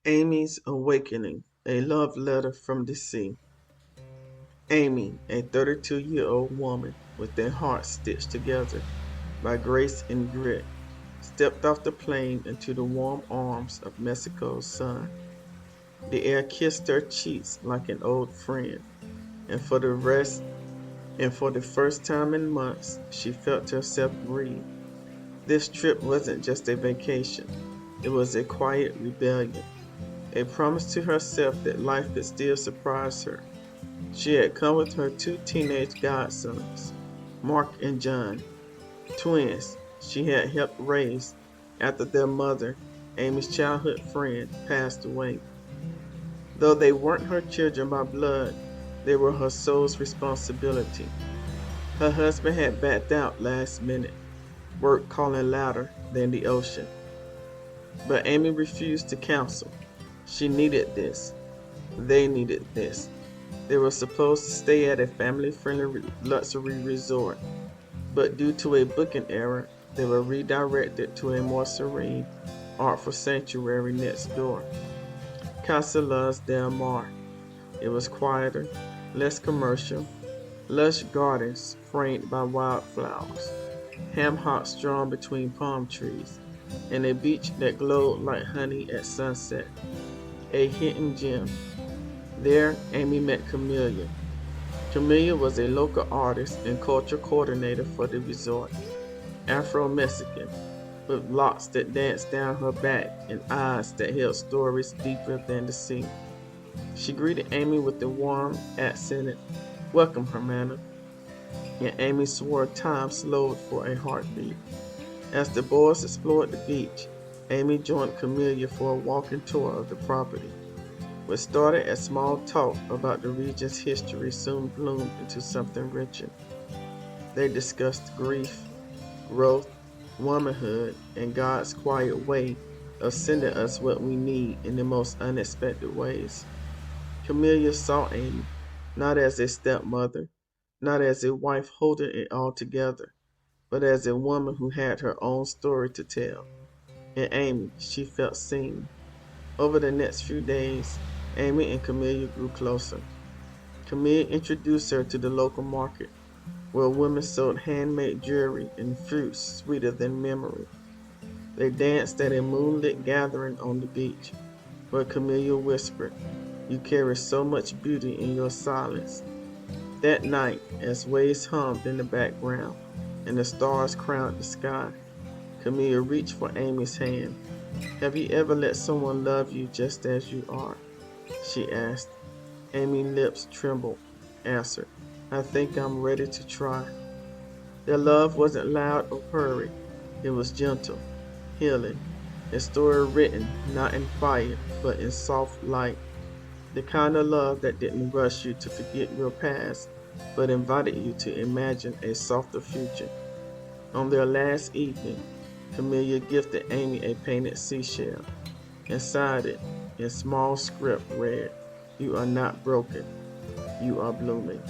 Amy's Awakening, a love letter from the sea. Amy, a 32-year-old woman with a heart stitched together by grace and grit, stepped off the plane into the warm arms of Mexico's sun. The air kissed her cheeks like an old friend, and for the first time in months, she felt herself breathe. This trip wasn't just a vacation, it was a quiet rebellion, a promise to herself that life could still surprise her. She had come with her two teenage godsons, Mark and John, twins she had helped raise after their mother, Amy's childhood friend, passed away. Though they weren't her children by blood, they were her soul's responsibility. Her husband had backed out last minute, work calling louder than the ocean. But Amy refused to counsel. She needed this. They needed this. They were supposed to stay at a family-friendly luxury resort, but due to a booking error, they were redirected to a more serene, artful sanctuary next door, Casa Luz del Mar. It was quieter, less commercial, lush gardens framed by wildflowers, ham hocks drawn between palm trees, and a beach that glowed like honey at sunset, a hidden gem. There, Amy met Camila. Camila was a local artist and culture coordinator for the resort, Afro-Mexican, with locks that danced down her back and eyes that held stories deeper than the sea. She greeted Amy with a warm, accented, "Welcome, Hermana," and Amy swore time slowed for a heartbeat. As the boys explored the beach, Amy joined Camila for a walking tour of the property. What started as small talk about the region's history soon bloomed into something richer. They discussed grief, growth, womanhood, and God's quiet way of sending us what we need in the most unexpected ways. Camilla saw Amy not as a stepmother, not as a wife holding it all together, but as a woman who had her own story to tell. In Amy, she felt seen. Over the next few days, Amy and Camilla grew closer. Camilla introduced her to the local market, where women sold handmade jewelry and fruits sweeter than memory. They danced at a moonlit gathering on the beach, where Camilla whispered, "You carry so much beauty in your silence." That night, as waves hummed in the background and the stars crowned the sky, Camilla reached for Amy's hand. "Have you ever let someone love you just as you are?" she asked. Amy's lips trembled, answered, "I think I'm ready to try." Their love wasn't loud or hurried. It was gentle, healing, a story written not in fire but in soft light. The kind of love that didn't rush you to forget your past, but invited you to imagine a softer future. On their last evening, Camilla gifted Amy a painted seashell. Inside it, in small script read, "You are not broken, you are blooming."